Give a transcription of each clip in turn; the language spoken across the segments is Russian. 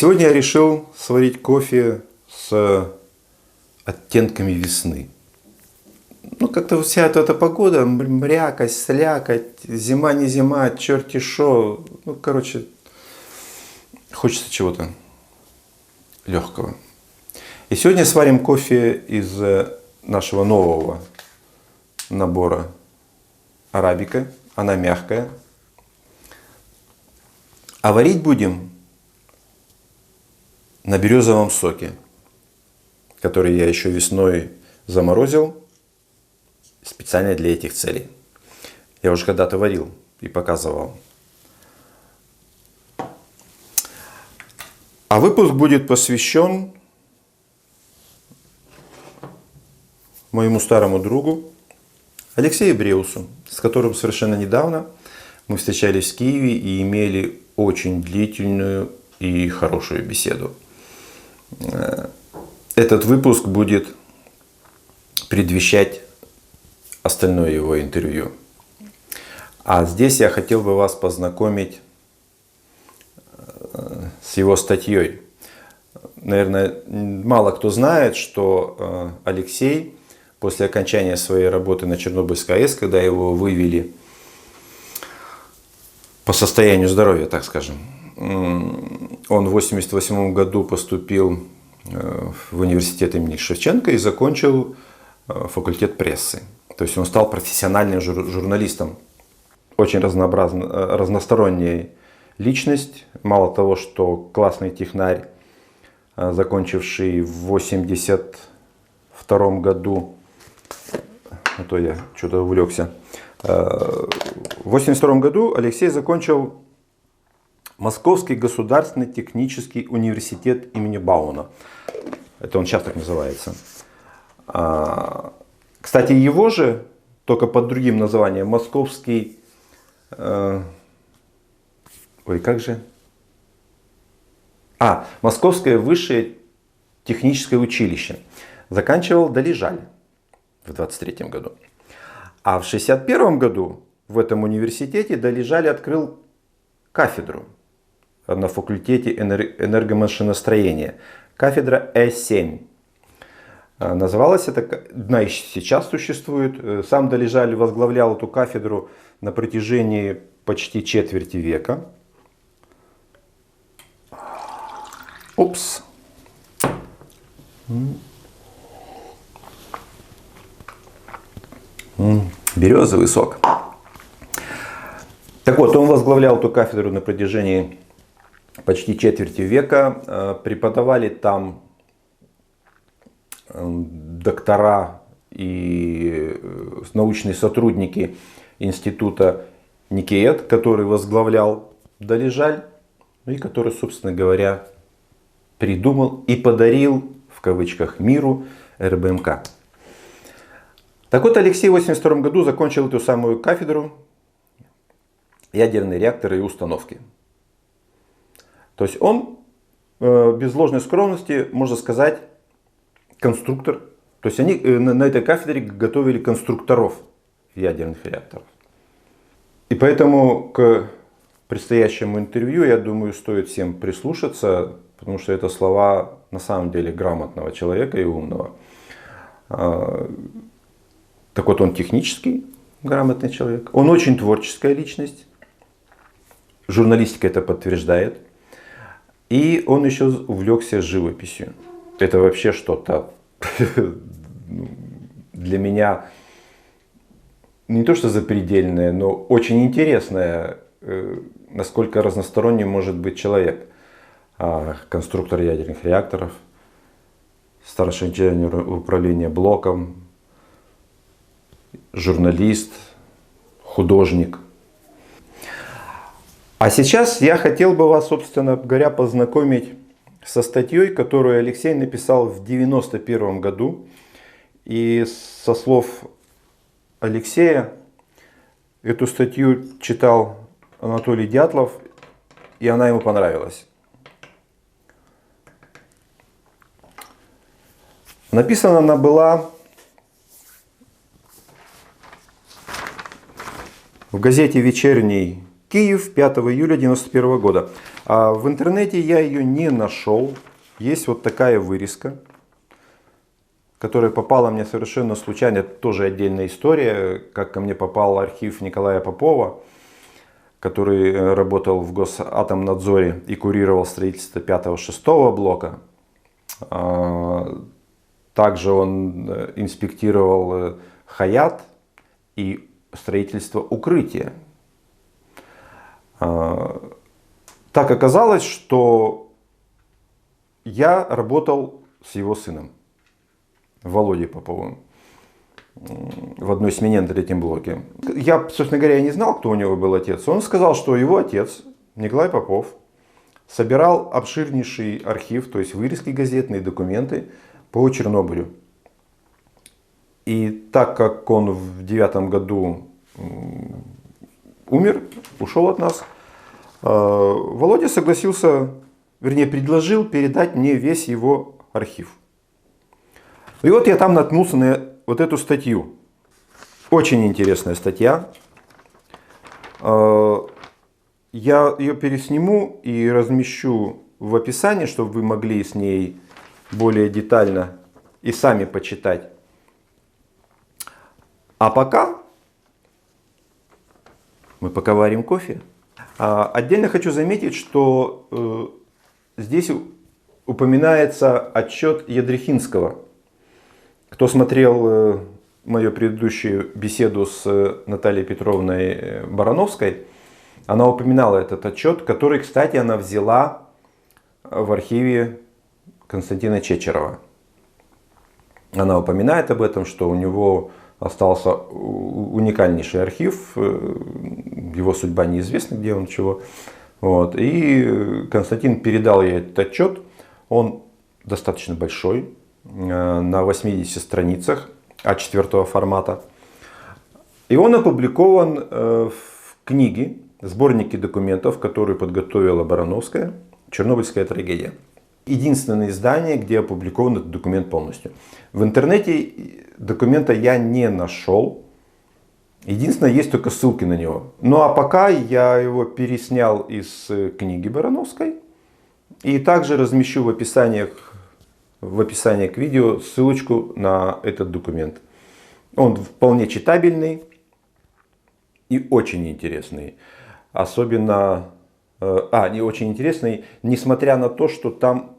Сегодня я решил сварить кофе с оттенками весны. Ну, как-то вся эта погода, мрякость, слякоть, зима, не зима, черти шо. Ну, короче, хочется чего-то легкого. И сегодня сварим кофе из нашего нового набора арабика. Она мягкая. А варить будем на березовом соке, который я еще весной заморозил специально для этих целей. Я уже когда-то варил и показывал. А выпуск будет посвящен моему старому другу Алексею Бреусу, с которым совершенно недавно мы встречались в Киеве и имели очень длительную и хорошую беседу. Этот выпуск будет предвещать остальное его интервью. А здесь я хотел бы вас познакомить с его статьей. Наверное, мало кто знает, что Алексей после окончания своей работы на Чернобыльской АЭС, когда его вывели по состоянию здоровья, так скажем, он в 1988 году поступил в университет имени Шевченко и закончил факультет прессы. То есть он стал профессиональным журналистом. Очень разносторонняя личность. Мало того, что классный технарь, закончивший в 1982 году, а то я что-то увлекся. В 1982 году Алексей закончил Московский государственный технический университет имени Бауна. Это он сейчас так называется. Кстати, его же, только под другим названием, Московский... Московское высшее техническое училище. Заканчивал Далижаль в 1923 году. А в 1961 году в этом университете Далижаль открыл кафедру на факультете энергомашиностроения. Кафедра Э7. Называлась это, она и сейчас существует. Сам Далижаль возглавлял эту кафедру на протяжении почти четверти века. Упс. Березовый сок. Так вот, он возглавлял эту кафедру на протяжении почти четверти века. Преподавали там доктора и научные сотрудники института Никеет, который возглавлял Далижаль, и который, собственно говоря, придумал и подарил, в кавычках, миру РБМК. Так вот, Алексей в 1982 году закончил эту самую кафедру ядерные реакторы и установки. То есть он, без ложной скромности, можно сказать, конструктор. То есть они на этой кафедре готовили конструкторов ядерных реакторов. И поэтому к предстоящему интервью, я думаю, стоит всем прислушаться, потому что это слова на самом деле грамотного человека и умного. Так вот, он технический грамотный человек, он очень творческая личность, журналистика это подтверждает, и он еще увлекся живописью. Это вообще что-то для меня не то что запредельное, но очень интересное, насколько разносторонним может быть человек. Конструктор ядерных реакторов, старший инженер управления блоком, журналист, художник. А сейчас я хотел бы вас, собственно говоря, познакомить со статьей, которую Алексей написал в 1991 году. И со слов Алексея, эту статью читал Анатолий Дятлов, и она ему понравилась. Написана она была в газете «Вечерний Киев» 5 июля 1991 года. А в интернете я ее не нашел. Есть вот такая вырезка, которая попала мне совершенно случайно. Это тоже отдельная история, как ко мне попал архив Николая Попова, который работал в Госатомнадзоре и курировал строительство 5-6 блока. Также он инспектировал Хаят и строительство укрытия. Так оказалось, что я работал с его сыном, Володей Поповым, в одной смене на 3-м блоке. Я, собственно говоря, не знал, кто у него был отец. Он сказал, что его отец, Николай Попов, собирал обширнейший архив, то есть вырезки газетные, документы по Чернобылю. И так как он в 9-м году умер, ушел от нас, Володя согласился, вернее, предложил передать мне весь его архив. И вот я там наткнулся на вот эту статью. Очень интересная статья. Я ее пересниму и размещу в описании, чтобы вы могли с ней более детально и сами почитать. А пока мы варим кофе. Отдельно хочу заметить, что здесь упоминается отчет Ядрихинского. Кто смотрел мою предыдущую беседу с Натальей Петровной Барановской, она упоминала этот отчет, который, кстати, она взяла в архиве Константина Чечерова. Она упоминает об этом, что у него остался уникальнейший архив, его судьба неизвестна, где он, чего. Вот. И Константин передал ей этот отчет, он достаточно большой, на 80 страницах А4 формата. И он опубликован в книге, сборнике документов, которую подготовила Барановская, «Чернобыльская трагедия». Единственное издание, где опубликован этот документ полностью. В интернете документа я не нашел. Единственное, есть только ссылки на него. Ну а пока я его переснял из книги Барановской. И также размещу в описании к видео ссылочку на этот документ. Он вполне читабельный и очень интересный. Особенно, не очень интересный, несмотря на то, что там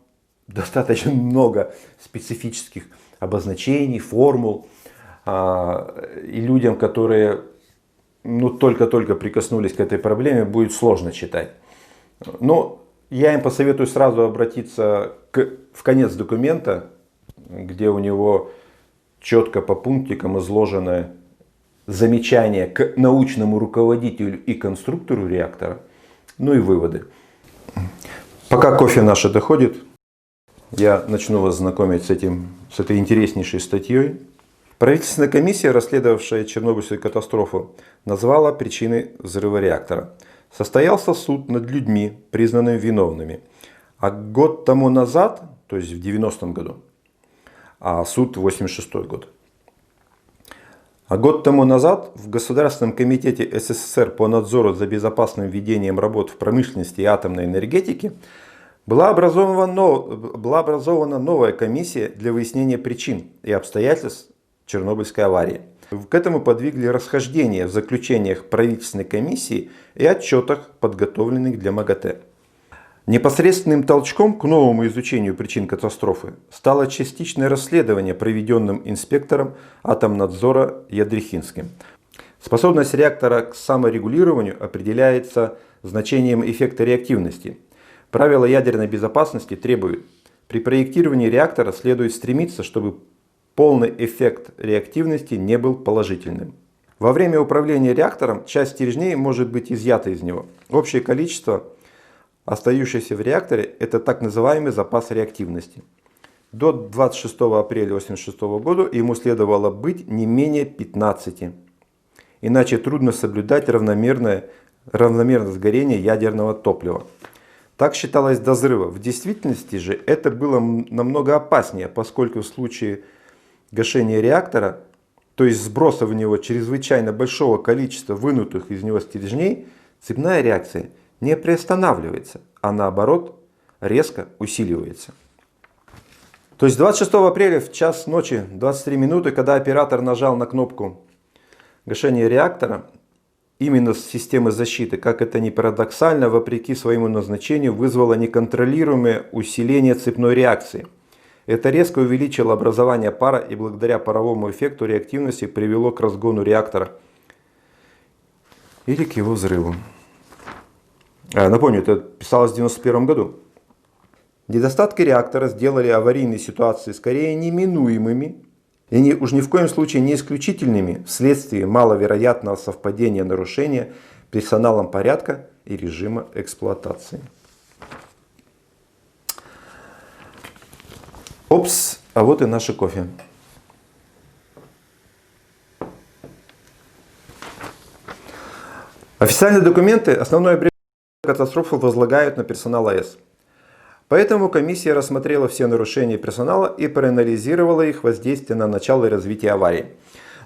достаточно много специфических обозначений, формул. И людям, которые только-только прикоснулись к этой проблеме, будет сложно читать. Но я им посоветую сразу обратиться в конец документа, где у него четко по пунктикам изложены замечания к научному руководителю и конструктору реактора, ну и выводы. Пока кофе наше доходит, я начну вас знакомить с этой интереснейшей статьей. Правительственная комиссия, расследовавшая Чернобыльскую катастрофу, назвала причиной взрыва реактора. Состоялся суд над людьми, признанными виновными. А год тому назад, то есть в 90-м году, а суд 86-й год. А год тому назад в Государственном комитете СССР по надзору за безопасным ведением работ в промышленности и атомной энергетике была образована новая комиссия для выяснения причин и обстоятельств Чернобыльской аварии. К этому подвигли расхождения в заключениях правительственной комиссии и отчетах, подготовленных для МАГАТЭ. Непосредственным толчком к новому изучению причин катастрофы стало частичное расследование, проведенным инспектором Атомнадзора Ядрихинским. Способность реактора к саморегулированию определяется значением эффекта реактивности. Правила ядерной безопасности требуют: при проектировании реактора следует стремиться, чтобы полный эффект реактивности не был положительным. Во время управления реактором часть стержней может быть изъята из него. Общее количество, остающееся в реакторе, это так называемый запас реактивности. До 26 апреля 1986 года ему следовало быть не менее 15. Иначе трудно соблюдать равномерное сгорение ядерного топлива. Так считалось до взрыва. В действительности же это было намного опаснее, поскольку в случае гашения реактора, то есть сброса в него чрезвычайно большого количества вынутых из него стержней, цепная реакция не приостанавливается, а наоборот резко усиливается. То есть 26 апреля в час ночи 23 минуты, когда оператор нажал на кнопку гашения реактора, именно с системы защиты, как это ни парадоксально, вопреки своему назначению, вызвало неконтролируемое усиление цепной реакции. Это резко увеличило образование пара и благодаря паровому эффекту реактивности привело к разгону реактора или к его взрыву. Напомню, это писалось в 1991 году. Недостатки реактора сделали аварийные ситуации скорее неминуемыми и уж ни в коем случае не исключительными вследствие маловероятного совпадения нарушения персоналом порядка и режима эксплуатации. Опс, а вот и наше кофе. Официальные документы основное бремя катастрофы возлагают на персонал АЭС. Поэтому комиссия рассмотрела все нарушения персонала и проанализировала их воздействие на начало и развитие аварии.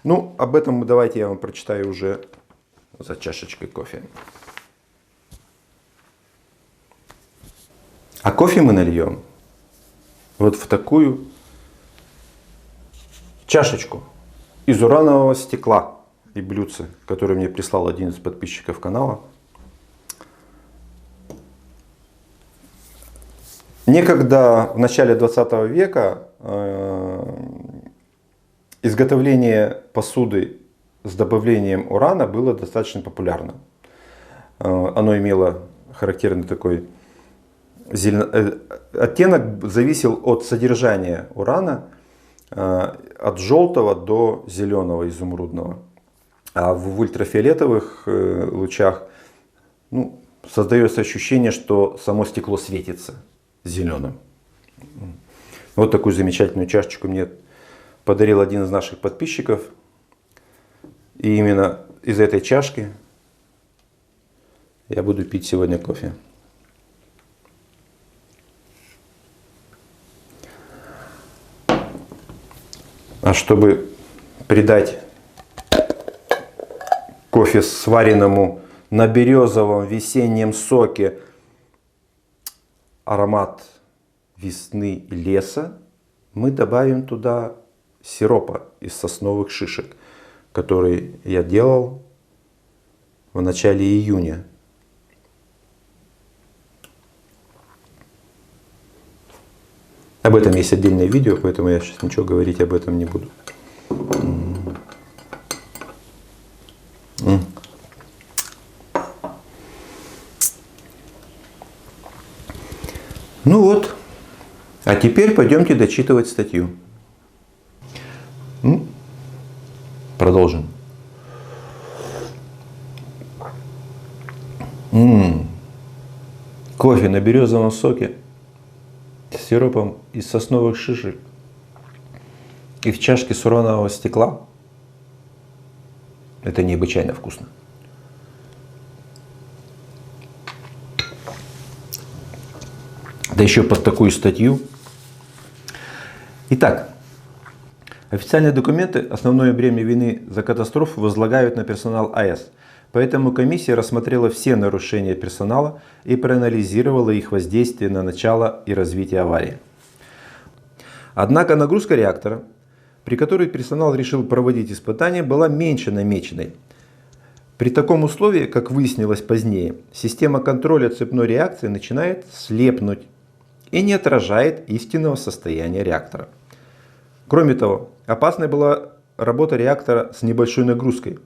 Ну, об этом давайте я вам прочитаю уже за чашечкой кофе. А кофе мы нальем вот в такую чашечку из уранового стекла и блюдце, которое мне прислал один из подписчиков канала. Некогда в начале 20 века изготовление посуды с добавлением урана было достаточно популярно. Оно имело характерный такой оттенок, зависел от содержания урана, от желтого до зеленого, изумрудного. А в ультрафиолетовых лучах создается ощущение, что само стекло светится зеленым. Вот такую замечательную чашечку мне подарил один из наших подписчиков. И именно из этой чашки я буду пить сегодня кофе. А чтобы придать кофе, сваренному на березовом весеннем соке, аромат весны и леса, мы добавим туда сиропа из сосновых шишек, который я делал в начале июня. Об этом есть отдельное видео, поэтому я сейчас ничего говорить об этом не буду. Ну вот, а теперь пойдемте дочитывать статью. Продолжим. Кофе на березовом соке с сиропом из сосновых шишек и в чашке с уранового стекла. Это необычайно вкусно. Да еще под такую статью. Итак, официальные документы основное бремя вины за катастрофу возлагают на персонал АЭС. Поэтому комиссия рассмотрела все нарушения персонала и проанализировала их воздействие на начало и развитие аварии. Однако нагрузка реактора, при которой персонал решил проводить испытания, была меньше намеченной. При таком условии, как выяснилось позднее, система контроля цепной реакции начинает слепнуть и не отражает истинного состояния реактора. Кроме того, опасной была работа реактора с небольшой нагрузкой.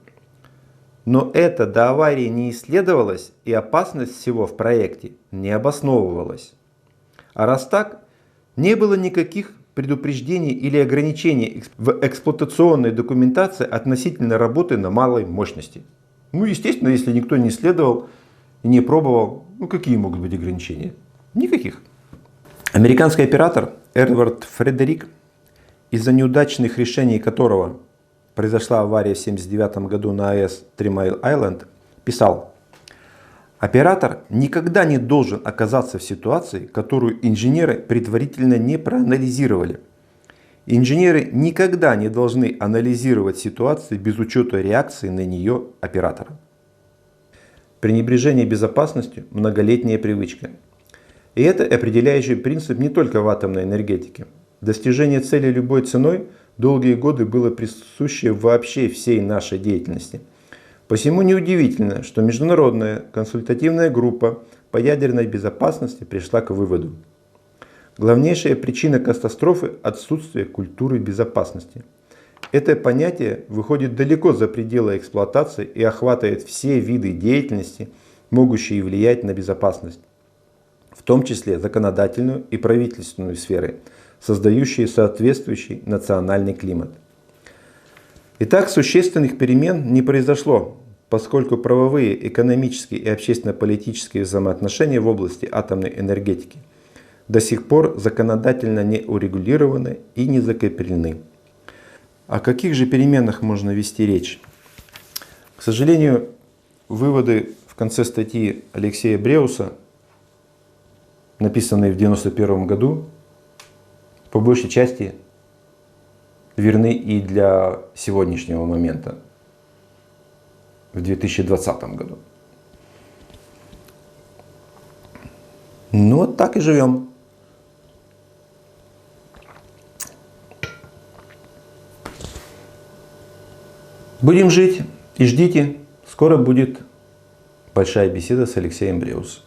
Но это до аварии не исследовалось, и опасность всего в проекте не обосновывалась. А раз так, не было никаких предупреждений или ограничений в эксплуатационной документации относительно работы на малой мощности. Естественно, если никто не исследовал и не пробовал, какие могут быть ограничения? Никаких. Американский оператор Эдвард Фредерик, из-за неудачных решений которого произошла авария в 1979 году на АЭС Three Mile Island, писал: оператор никогда не должен оказаться в ситуации, которую инженеры предварительно не проанализировали. Инженеры никогда не должны анализировать ситуацию без учета реакции на нее оператора. Пренебрежение безопасностью – многолетняя привычка. И это определяющий принцип не только в атомной энергетике. Достижение цели любой ценой долгие годы было присуще вообще всей нашей деятельности. Посему неудивительно, что Международная консультативная группа по ядерной безопасности пришла к выводу: главнейшая причина катастрофы – отсутствие культуры безопасности. Это понятие выходит далеко за пределы эксплуатации и охватывает все виды деятельности, могущие влиять на безопасность, в том числе законодательную и правительственную сферы, создающие соответствующий национальный климат. Итак, существенных перемен не произошло, поскольку правовые, экономические и общественно-политические взаимоотношения в области атомной энергетики до сих пор законодательно не урегулированы и не закреплены. О каких же переменах можно вести речь? К сожалению, выводы в конце статьи Алексея Бреуса, написанные в 1991 году, по большей части верны и для сегодняшнего момента, в 2020 году. Ну вот так и живем. Будем жить и ждите, скоро будет большая беседа с Алексеем Бреусом.